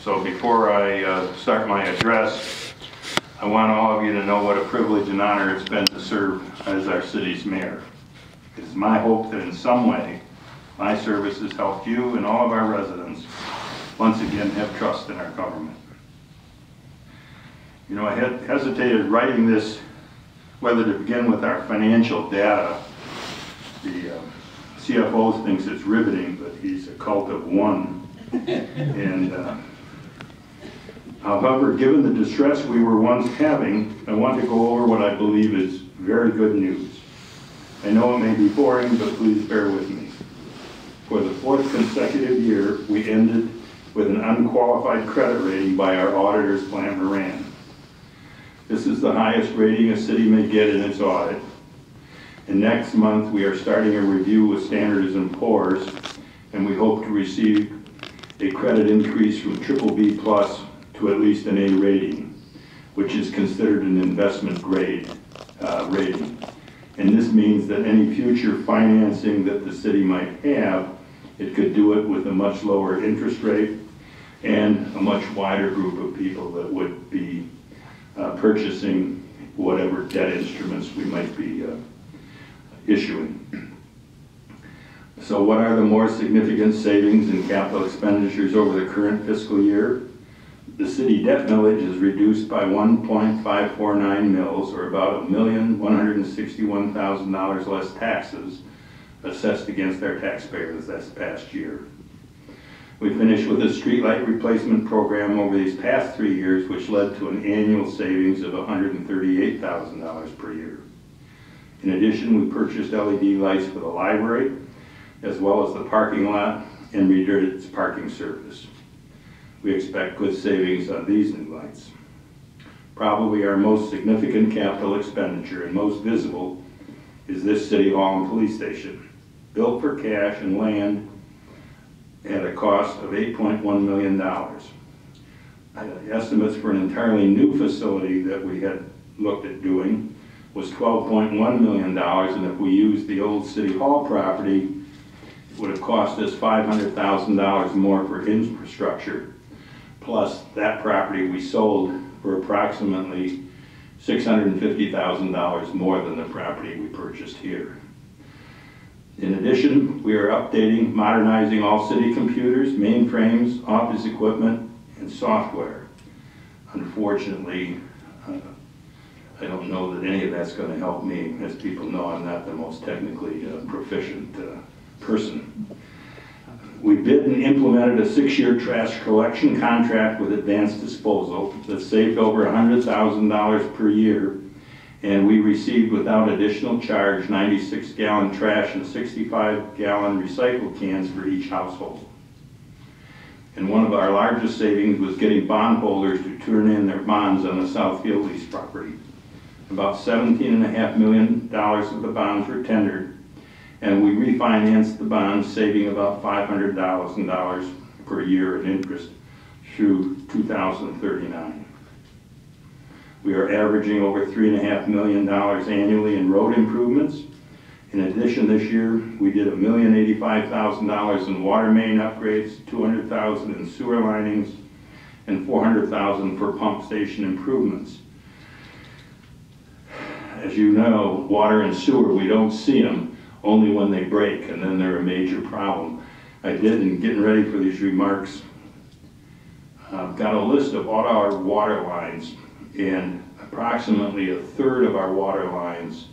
So before I start my address, I want all of you to know what a privilege and honor it's been to serve as our city's mayor. It is my hope that in some way, my service has helped you and all of our residents once again have trust in our government. You know, I had hesitated writing this, whether to begin with our financial data. The CFO thinks it's riveting, but he's a cult of one. And however, given the distress we were once having, I want to go over what I believe is very good news. I know it may be boring, but please bear with me. For the fourth consecutive year, we ended with an unqualified credit rating by our auditors, Plante Moran. This is the highest rating a city may get in its audit. And next month, we are starting a review with Standard & Poor's, and we hope to receive a credit increase from BBB+ to at least an A rating, which is considered an investment grade rating. And this means that any future financing that the city might have, it could do it with a much lower interest rate and a much wider group of people that would be purchasing whatever debt instruments we might be issuing. So what are the more significant savings in capital expenditures over the current fiscal year? The city debt millage is reduced by 1.549 mils, or about $1,161,000 less taxes assessed against our taxpayers this past year. We finished with a streetlight replacement program over these past 3 years, which led to an annual savings of $138,000 per year. In addition, we purchased LED lights for the library, as well as the parking lot, and redid its parking service. We expect good savings on these new lights. Probably our most significant capital expenditure and most visible is this City Hall and Police Station. Built for cash and land at a cost of $8.1 million. Estimates for an entirely new facility that we had looked at doing was $12.1 million, and if we used the old City Hall property, it would have cost us $500,000 more for infrastructure. Plus, that property we sold for approximately $650,000 more than the property we purchased here. In addition, we are updating, modernizing all city computers, mainframes, office equipment, and software. Unfortunately, I don't know that any of that's going to help me. As people know, I'm not the most technically proficient person. We bid and implemented a 6-year trash collection contract with Advanced Disposal that saved over $100,000 per year, and we received without additional charge 96-gallon trash and 65-gallon recycle cans for each household. And one of our largest savings was getting bondholders to turn in their bonds on the Southfield lease property. About $17.5 million of the bonds were tendered, and we refinanced the bonds, saving about $500,000 per year in interest through 2039. We are averaging over $3.5 million annually in road improvements. In addition, this year we did $1,085,000 in water main upgrades, $200,000 in sewer linings, and $400,000 for pump station improvements. As you know, water and sewer, we don't see them only when they break, and then they're a major problem. I did, in getting ready for these remarks, got a list of all our water lines, and approximately a third of our water lines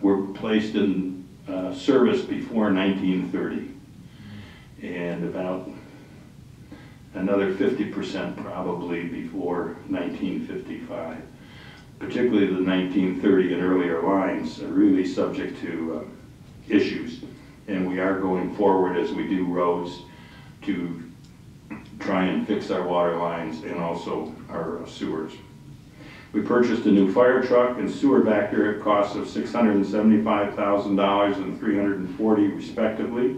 were placed in service before 1930, and about another 50% probably before 1955. Particularly the 1930 and earlier lines are really subject to issues, and we are going forward as we do roads to try and fix our water lines and also our sewers. We purchased a new fire truck and sewer vector at costs of $675,000 and $340,000 respectively,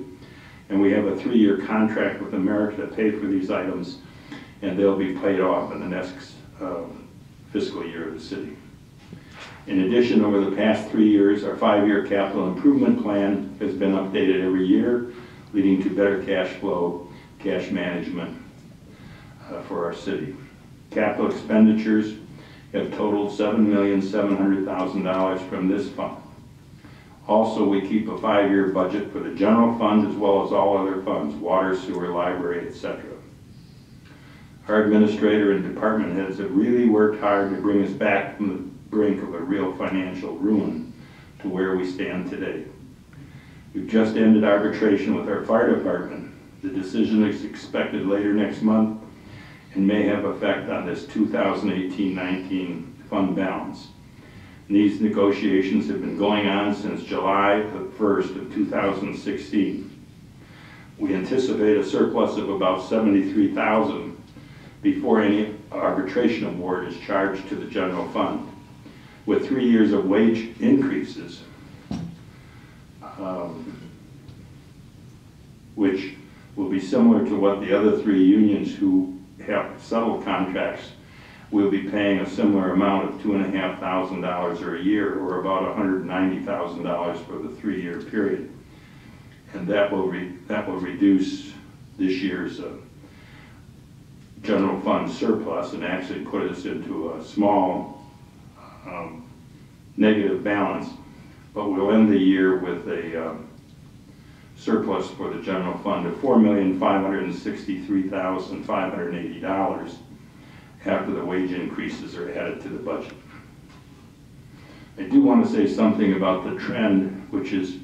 and we have a 3-year contract with America to pay for these items, and they'll be paid off in the next fiscal year of the city. In addition, over the past 3 years, our 5-year capital improvement plan has been updated every year, leading to better cash flow, cash management. for our city. Capital expenditures have totaled $7,700,000 from this fund. Also, we keep a 5-year budget for the general fund as well as all other funds, water, sewer, library, etc. Our administrator and department heads have really worked hard to bring us back from the brink of a real financial ruin to where we stand today. We've just ended arbitration with our fire department. The decision is expected later next month and may have effect on this 2018-19 fund balance. These negotiations have been going on since July 1st of 2016. We anticipate a surplus of about $73,000 before any arbitration award is charged to the general fund. With 3 years of wage increases, which will be similar to what the other 3 unions who have settled contracts will be paying a similar amount of $2,500 a year, or about $190,000 for the 3-year period. And that will reduce this year's general fund surplus and actually put us into a small negative balance, but we'll end the year with a surplus for the general fund of $4,563,580 after the wage increases are added to the budget. I do want to say something about the trend, which is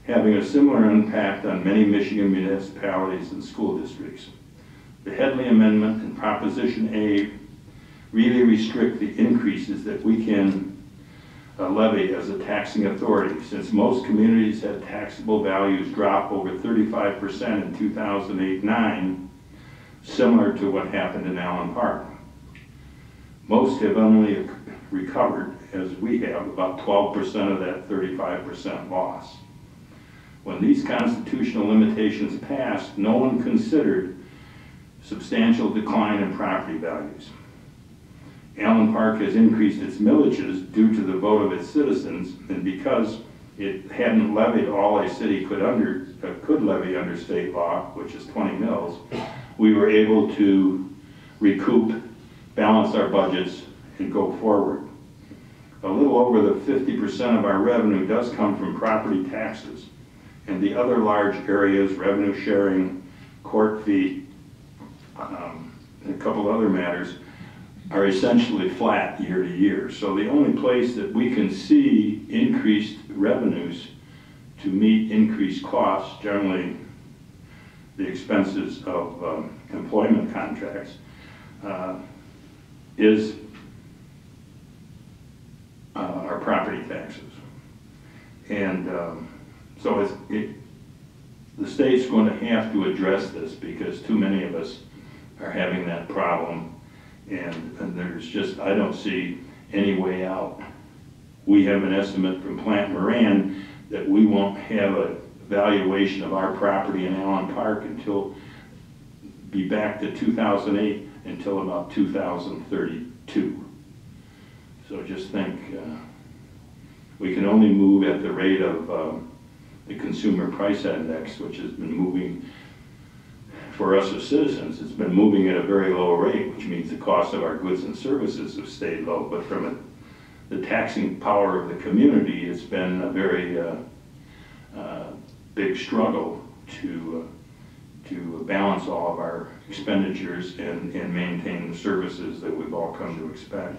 having a similar impact on many Michigan municipalities and school districts. The Headley Amendment and Proposition A really restrict the increases that we can levy as a taxing authority, since most communities had taxable values drop over 35% in 2008-9, similar to what happened in Allen Park. Most have only recovered, as we have, about 12% of that 35% loss. When these constitutional limitations passed, no one considered substantial decline in property values. Allen Park has increased its millages due to the vote of its citizens, and because it hadn't levied all a city could levy under state law, which is 20 mills, we were able to recoup, balance our budgets, and go forward. A little over the 50% of our revenue does come from property taxes, and the other large areas, revenue sharing, court fee, and a couple other matters, are essentially flat year to year. So the only place that we can see increased revenues to meet increased costs, generally the expenses of employment contracts, is our property taxes. And so the state's going to have to address this, because too many of us are having that problem, and there's just, I don't see any way out. We have an estimate from Plant Moran that we won't have a valuation of our property in Allen Park until, be back to 2008, until about 2032. So just think, we can only move at the rate of the Consumer Price Index, which has been moving, for us as citizens, it's been moving at a very low rate, which means the cost of our goods and services have stayed low. But from the taxing power of the community, it's been a very big struggle to balance all of our expenditures and maintain the services that we've all come to expect.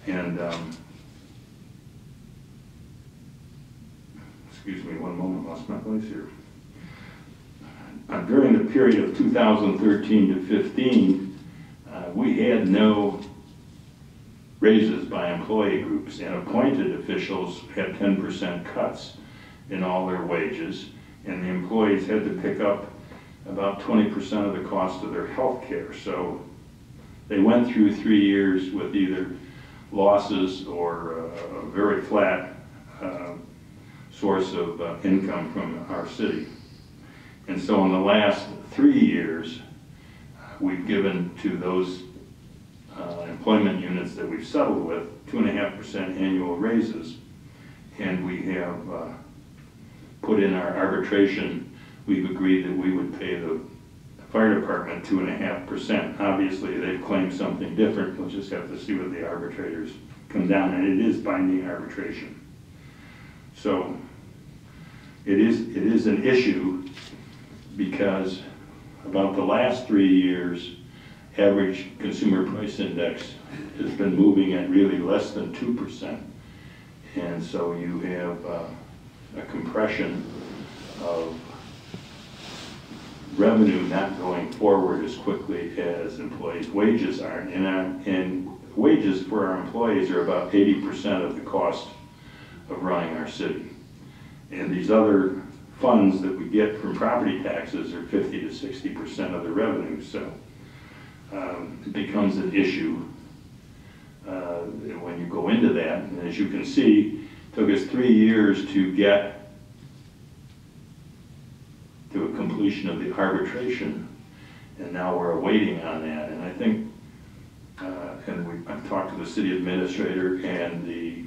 And excuse me one moment, lost my place here. During the period of 2013 to 15, we had no raises by employee groups, and appointed officials had 10% cuts in all their wages, and the employees had to pick up about 20% of the cost of their health care. So they went through 3 years with either losses or a very flat source of income from our city. And so in the last 3 years, we've given to those employment units that we've settled with 2.5% annual raises, and we have put in our arbitration, we've agreed that we would pay the fire department 2.5%. Obviously, they've claimed something different. We'll just have to see what the arbitrators come down, and it is binding arbitration. So it is an issue because about the last 3 years, average consumer price index has been moving at really less than 2%. And so you have a compression of revenue not going forward as quickly as employees' wages are. And wages for our employees are about 80% of the cost of running our city. And these other funds that we get from property taxes are 50 to 60% of the revenue. So it becomes an issue when you go into that. And as you can see, it took us 3 years to get to a completion of the arbitration, and now we're waiting on that. And I think, I've talked to the city administrator and the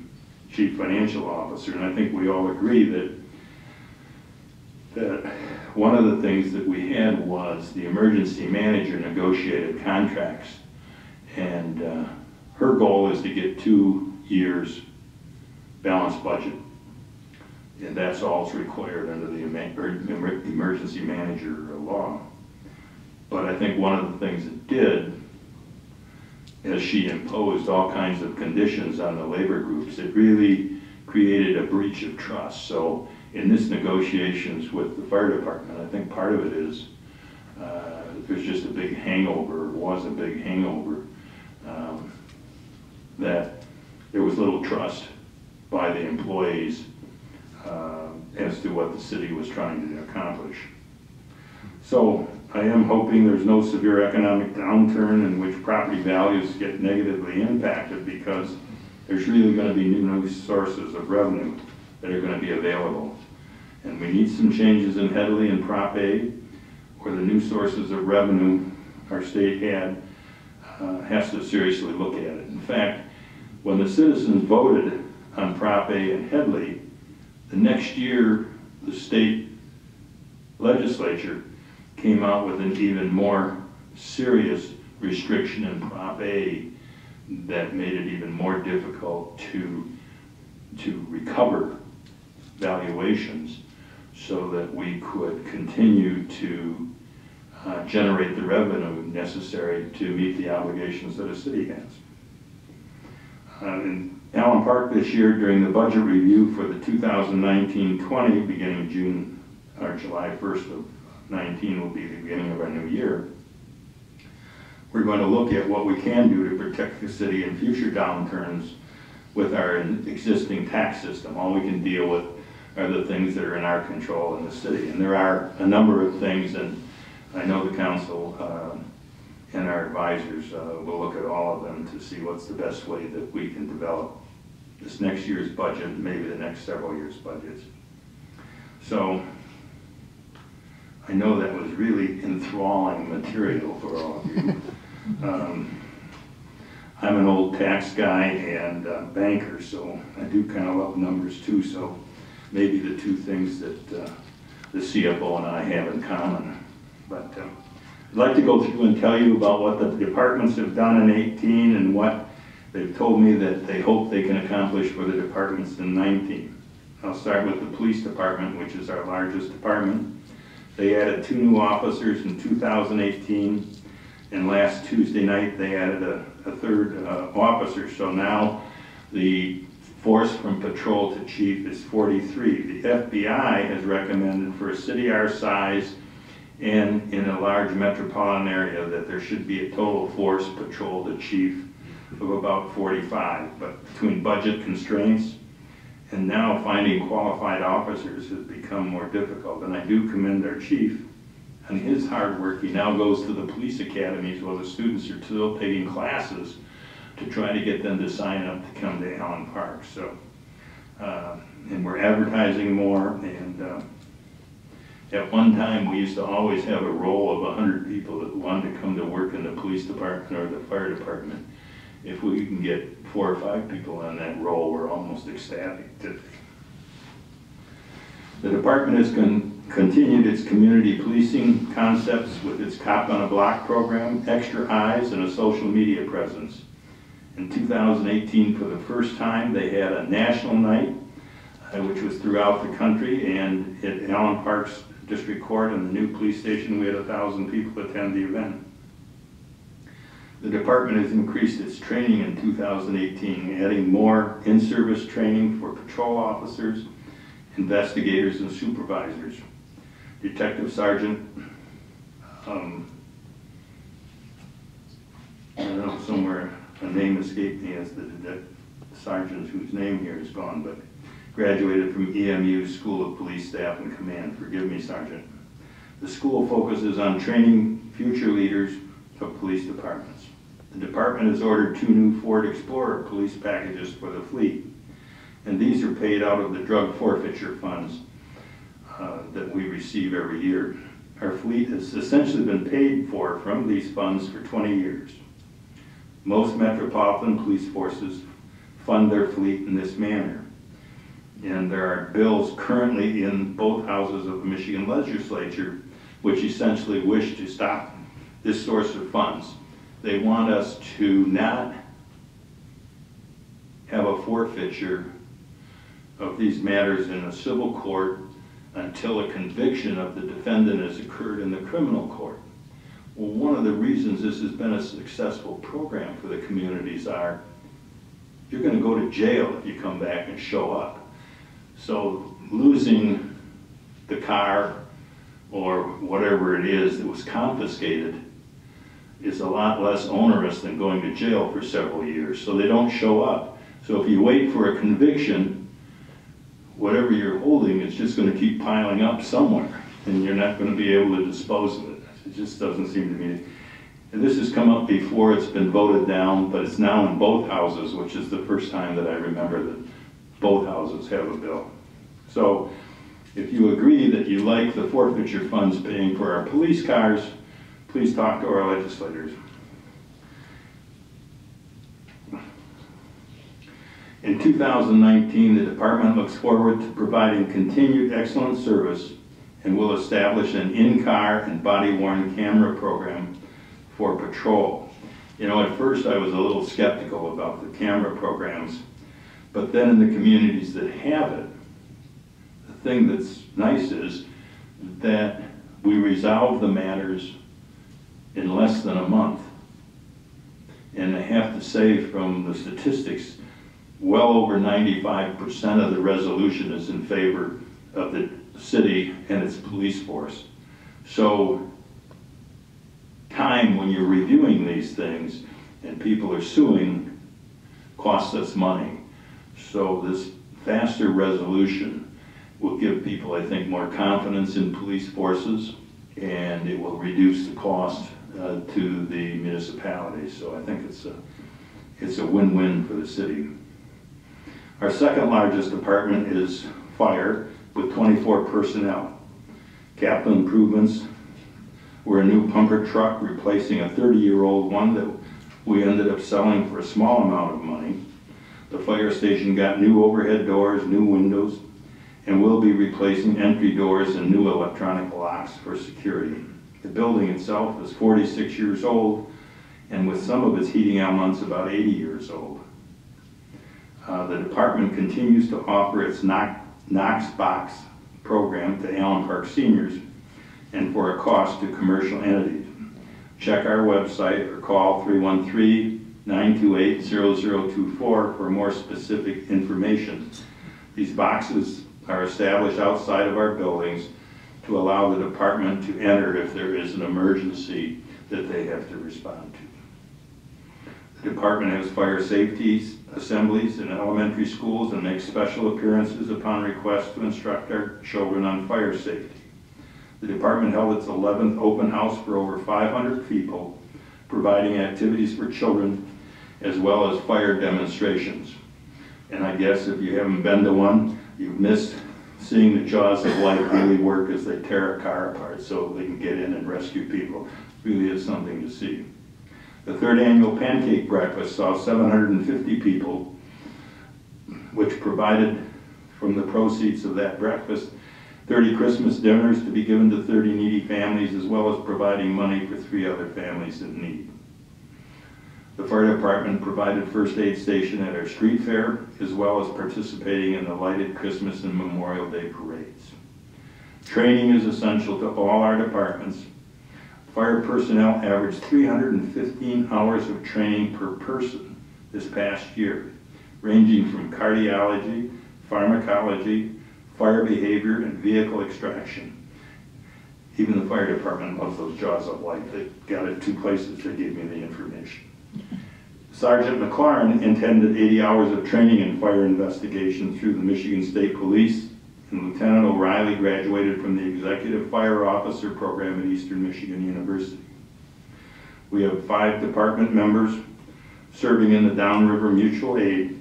chief financial officer, and I think we all agree that one of the things that we had was the emergency manager negotiated contracts, and her goal is to get 2 years balanced budget. And that's all that's required under the emergency manager law. But I think one of the things it did, as she imposed all kinds of conditions on the labor groups, it really created a breach of trust. So in this negotiations with the fire department, I think part of it is there's just a big hangover, was a big hangover, that there was little trust by the employees as to what the city was trying to accomplish. So I am hoping there's no severe economic downturn in which property values get negatively impacted, because there's really going to be new sources of revenue that are going to be available. And we need some changes in Headley and Prop A, where the new sources of revenue our state has to seriously look at it. In fact, when the citizens voted on Prop A and Headley, the next year the state legislature came out with an even more serious restriction in Prop A that made it even more difficult to recover valuations so that we could continue to generate the revenue necessary to meet the obligations that a city has. In Allen Park this year, during the budget review for the 2019-20, beginning June or July 1st of 19 will be the beginning of our new year, we're going to look at what we can do to protect the city in future downturns with our existing tax system. All we can deal with are the things that are in our control in the city. And there are a number of things, and I know the council and our advisors will look at all of them to see what's the best way that we can develop this next year's budget, and maybe the next several years' budgets. So I know that was really enthralling material for all of you. I'm an old tax guy and banker, so I do kind of love numbers too, so maybe the two things that the CFO and I have in common. But I'd like to go through and tell you about what the departments have done in 18 and what they've told me that they hope they can accomplish for the departments in 19. I'll start with the police department, which is our largest department. They added 2 new officers in 2018, and last Tuesday night they added a third officer. So now the force from patrol to chief is 43. The FBI has recommended for a city our size and in a large metropolitan area that there should be a total force patrol to chief of about 45. But between budget constraints and now finding qualified officers has become more difficult. And I do commend our chief on his hard work. He now goes to the police academies while the students are still taking classes to try to get them to sign up to come to Allen Park. So, and we're advertising more, and at one time we used to always have a roll of 100 people that wanted to come to work in the police department or the fire department. If we can get 4 or 5 people on that roll, we're almost ecstatic. The department has continued its community policing concepts with its Cop on a Block program, Extra Eyes, and a social media presence. In 2018, for the first time, they had a national night, which was throughout the country, and at Allen Parks District Court and the new police station, we had 1,000 people attend the event. The department has increased its training in 2018, adding more in-service training for patrol officers, investigators, and supervisors. Detective Sergeant, I don't know, somewhere a name escaped me as the sergeant whose name here is gone, but graduated from EMU School of Police Staff and Command. Forgive me, Sergeant. The school focuses on training future leaders of police departments. The department has ordered 2 new Ford Explorer police packages for the fleet, and these are paid out of the drug forfeiture funds that we receive every year. Our fleet has essentially been paid for from these funds for 20 years. Most metropolitan police forces fund their fleet in this manner. And there are bills currently in both houses of the Michigan legislature which essentially wish to stop this source of funds. They want us to not have a forfeiture of these matters in a civil court until a conviction of the defendant has occurred in the criminal court. Well, one of the reasons this has been a successful program for the communities are you're going to go to jail if you come back and show up. So losing the car or whatever it is that was confiscated is a lot less onerous than going to jail for several years. So they don't show up. So if you wait for a conviction, whatever you're holding is just going to keep piling up somewhere, and you're not going to be able to dispose of it. It just doesn't seem to me. And this has come up before, it's been voted down, but it's now in both houses, which is the first time that I remember that both houses have a bill. So if you agree that you like the forfeiture funds paying for our police cars, please talk to our legislators. In 2019, the department looks forward to providing continued excellent service and will establish an in-car and body-worn camera program for patrol. You know, at first I was a little skeptical about the camera programs, but then in the communities that have it, the thing that's nice is that we resolve the matters in less than a month. And I have to say, from the statistics, well over 95% of the resolution is in favor of the city and its police force. So time when you're reviewing these things and people are suing costs us money. So this faster resolution will give people, I think, more confidence in police forces, and it will reduce the cost to the municipality. So I think it's a win-win for the city. Our second largest department is fire, with 24 personnel. Capital improvements were a new pumper truck replacing a 30-year-old one that we ended up selling for a small amount of money. The fire station got new overhead doors, new windows, and will be replacing entry doors and new electronic locks for security. The building itself is 46 years old, and with some of its heating elements about 80 years old. The department continues to offer its Knox Box program to Allen Park seniors and for a cost to commercial entities. Check our website or call 313-928-0024 for more specific information. These boxes are established outside of our buildings to allow the department to enter if there is an emergency that they have to respond to. The department has fire safety assemblies in elementary schools and makes special appearances upon request to instruct our children on fire safety. The department held its 11th open house for over 500 people, providing activities for children as well as fire demonstrations. And I guess if you haven't been to one, you've missed seeing the jaws of life really work as they tear a car apart so they can get in and rescue people. It really is something to see. The third annual pancake breakfast saw 750 people, which provided from the proceeds of that breakfast, 30 Christmas dinners to be given to 30 needy families, as well as providing money for 3 other families in need. The fire department provided first aid station at our street fair, as well as participating in the lighted Christmas and Memorial Day parades. Training is essential to all our departments. Fire personnel averaged 315 hours of training per person this past year, ranging from cardiology, pharmacology, fire behavior, and vehicle extraction. Even the fire department loves those jaws of life. They got it 2 places they gave me the information. Sergeant McLaurin attended 80 hours of training in fire investigation through the Michigan State Police, and Lieutenant O'Reilly graduated from the Executive Fire Officer program at Eastern Michigan University. We have 5 department members serving in the Downriver Mutual Aid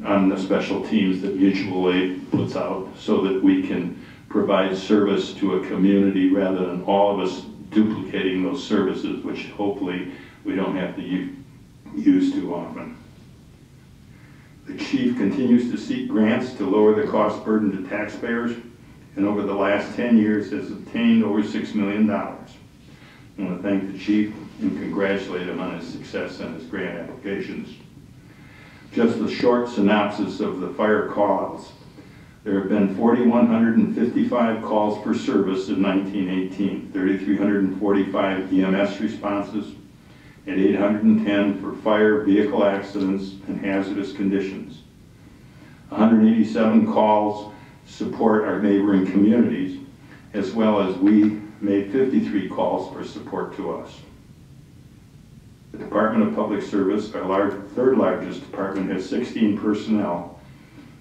on the special teams that Mutual Aid puts out so that we can provide service to a community rather than all of us duplicating those services, which hopefully we don't have to use too often. The Chief continues to seek grants to lower the cost burden to taxpayers, and over the last 10 years has obtained over $6 million. I want to thank the Chief and congratulate him on his success and his grant applications. Just a short synopsis of the fire call-outs. There have been 4,155 calls for service in 1918, 3,345 EMS responses, and 810 for fire, vehicle accidents, and hazardous conditions. 187 calls support our neighboring communities, as well as we made 53 calls for support to us. The Department of Public Service, our 3rd largest department, has 16 personnel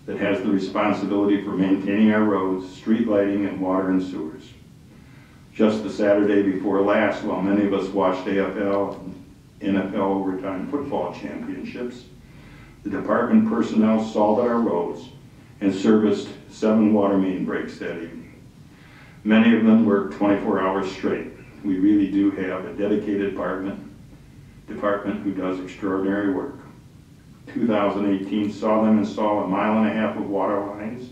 that has the responsibility for maintaining our roads, street lighting, and water and sewers. Just the Saturday before last, while many of us watched AFL and NFL overtime football championships, the department personnel salted our roads and serviced 7 water main breaks that evening. Many of them worked 24 hours straight. We really do have a dedicated department who does extraordinary work. 2018 saw them install 1.5 miles of water lines.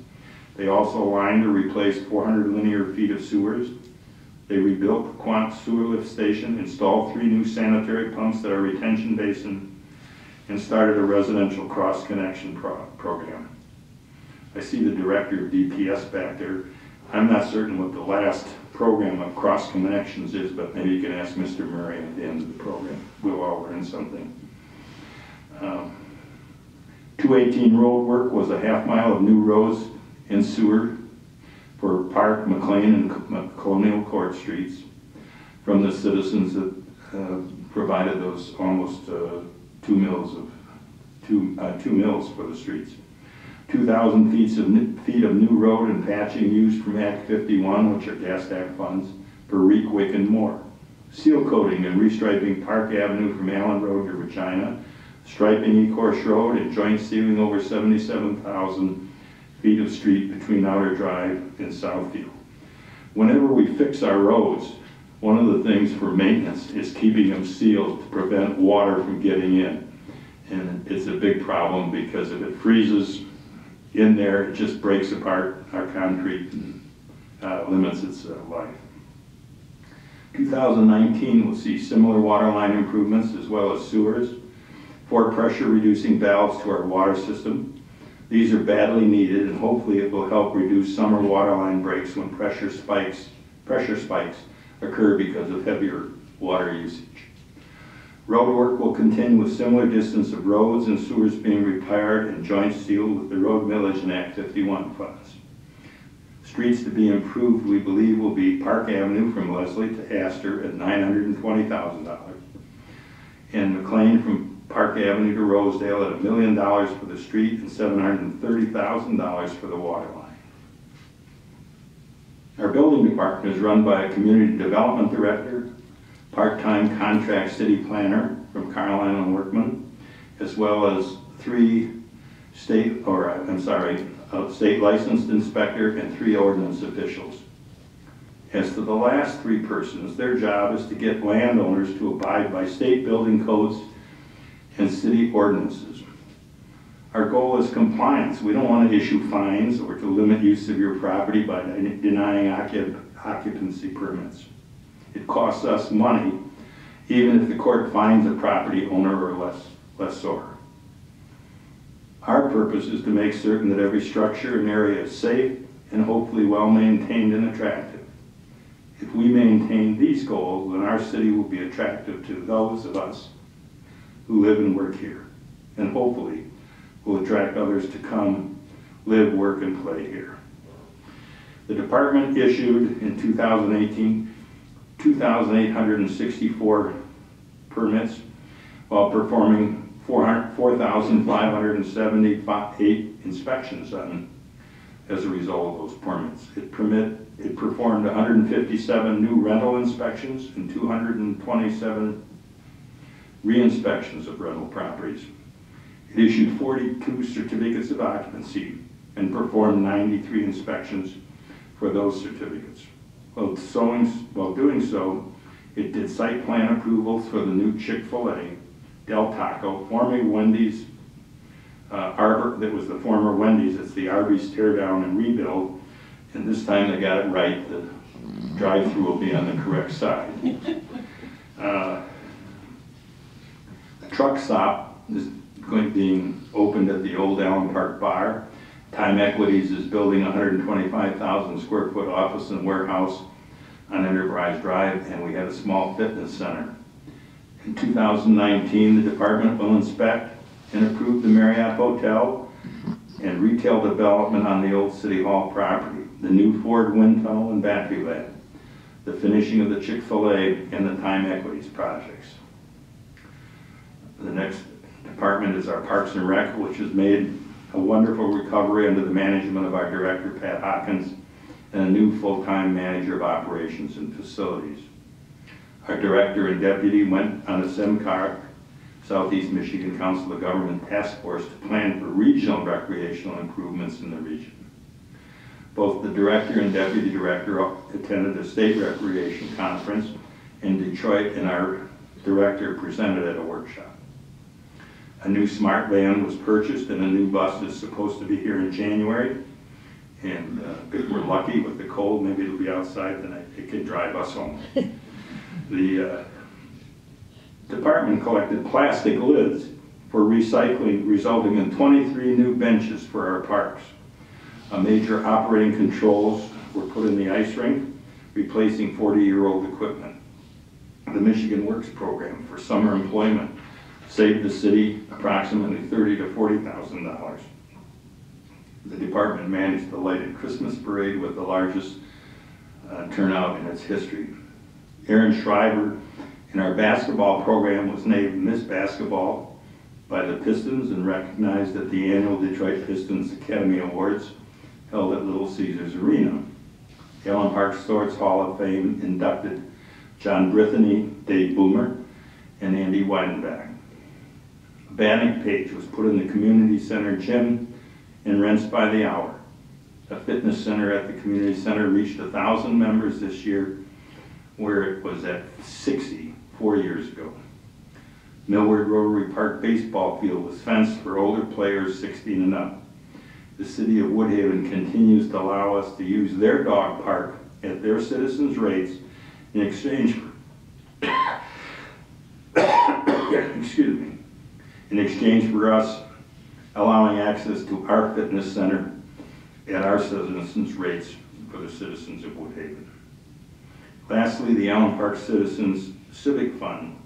They also lined or replaced 400 linear feet of sewers. They rebuilt the Quant sewer lift station, installed 3 new sanitary pumps at our retention basin, and started a residential cross-connection program. I see the director of DPS back there. I'm not certain what the last program of cross-connections is, but maybe you can ask Mr. Murray at the end of the program. We'll all learn something. 218 road work was a 1/2 mile of new roads and sewer for Park, McLean, and Colonial Court streets from the citizens that provided those almost 2 mills for the streets. 2,000 feet of new road and patching used from Act 51, which are gas tax funds, for Reekwick and more. Seal coating and restriping Park Avenue from Allen Road to Regina, striping Ecorse Road, and joint sealing over 77,000 feet of street between Outer Drive and Southfield. Whenever we fix our roads, one of the things for maintenance is keeping them sealed to prevent water from getting in. And it's a big problem because if it freezes in there, it just breaks apart our concrete and limits its life. 2019 will see similar water line improvements as well as sewers, 4 pressure reducing valves to our water system. These are badly needed, and hopefully it will help reduce summer water line breaks when pressure spikes occur because of heavier water usage. Road work will continue with similar distance of roads and sewers being repaired and joint sealed with the road millage and Act 51 funds. Streets to be improved, we believe, will be Park Avenue from Leslie to Astor at $920,000, and McLean from Park Avenue to Rosedale at $1 million for the street and $730,000 for the water line. Our building department is run by a community development director, part-time contract city planner from Carlisle and Workman, as well as 3 state licensed inspector and 3 ordinance officials. As to the last 3 persons, their job is to get landowners to abide by state building codes and city ordinances. Our goal is compliance. We don't want to issue fines or to limit use of your property by denying occupancy permits. It costs us money, even if the court finds a property owner or lessor. Our purpose is to make certain that every structure and area is safe and hopefully well maintained and attractive. If we maintain these goals, then our city will be attractive to those of us who live and work here, and hopefully will attract others to come live, work, and play here. The department issued in 2018 2,864 permits while performing 4,578 inspections as a result of those permits. It performed 157 new rental inspections and 227 re-inspections of rental properties. It issued 42 certificates of occupancy and performed 93 inspections for those certificates. While doing so, it did site plan approvals for the new Chick-fil-A, Del Taco, former Wendy's, Arbor, that was the former Wendy's. It's the Arby's tear down and rebuild, and this time they got it right. The drive-through will be on the correct side. The truck stop is being opened at the old Allen Park Bar. Time Equities is building a 125,000 square foot office and warehouse on Enterprise Drive, and we have a small fitness center. In 2019, the department will inspect and approve the Marriott Hotel and retail development on the old City Hall property, the new Ford wind tunnel and battery lab, the finishing of the Chick-fil-A, and the Time Equities projects. The next department is our Parks and Rec, which has made a wonderful recovery under the management of our director, Pat Hawkins, and a new full-time manager of operations and facilities. Our director and deputy went on a SEMCAR, Southeast Michigan Council of Government Task Force, to plan for regional recreational improvements in the region. Both the director and deputy director attended a state recreation conference in Detroit, and our director presented at a workshop. A new smart van was purchased, and a new bus is supposed to be here in January. And if we're lucky with the cold, maybe it'll be outside tonight. It can drive us home. The department collected plastic lids for recycling, resulting in 23 new benches for our parks. Major operating controls were put in the ice rink, replacing 40-year-old equipment. The Michigan Works program for summer employment saved the city approximately $30,000 to $40,000. The department managed the lighted Christmas parade with the largest turnout in its history. Erin Shriver in our basketball program was named Miss Basketball by the Pistons and recognized at the annual Detroit Pistons Academy Awards held at Little Caesars Arena. The Allen Park Sports Hall of Fame inducted John Brithany, Dave Boomer, and Andy Weidenbach. A banning page was put in the community center gym and rents by the hour. A fitness center at the community center reached 1,000 members this year, where it was at 60 4 years ago. Millward Rotary Park baseball field was fenced for older players 16 and up. The city of Woodhaven continues to allow us to use their dog park at their citizens' rates in exchange for excuse me, in exchange for us allowing access to our fitness center at our citizens' rates for the citizens of Woodhaven. Lastly, the Allen Park Citizens Civic Fund,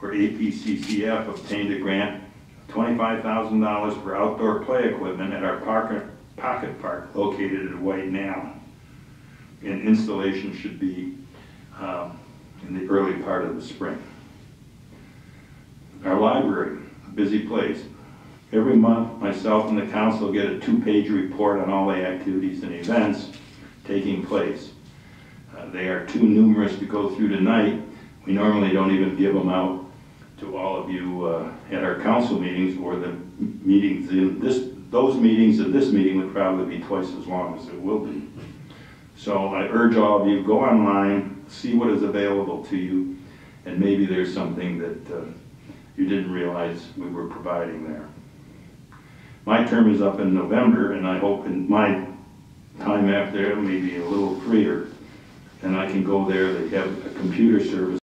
or APCCF, obtained a grant of $25,000 for outdoor play equipment at our pocket park located at White and Allen. And installation should be in the early part of the spring. Our library, a busy place. Every month, myself and the council get a 2-page report on all the activities and events taking place. They are too numerous to go through tonight. We normally don't even give them out to all of you at our council meetings, or the meetings in those meetings of this meeting would probably be twice as long as it will be. So I urge all of you, go online, see what is available to you, and maybe there's something that you didn't realize we were providing there. My term is up in November, and I hope in my time after it may be a little freer, and I can go there. They have a computer service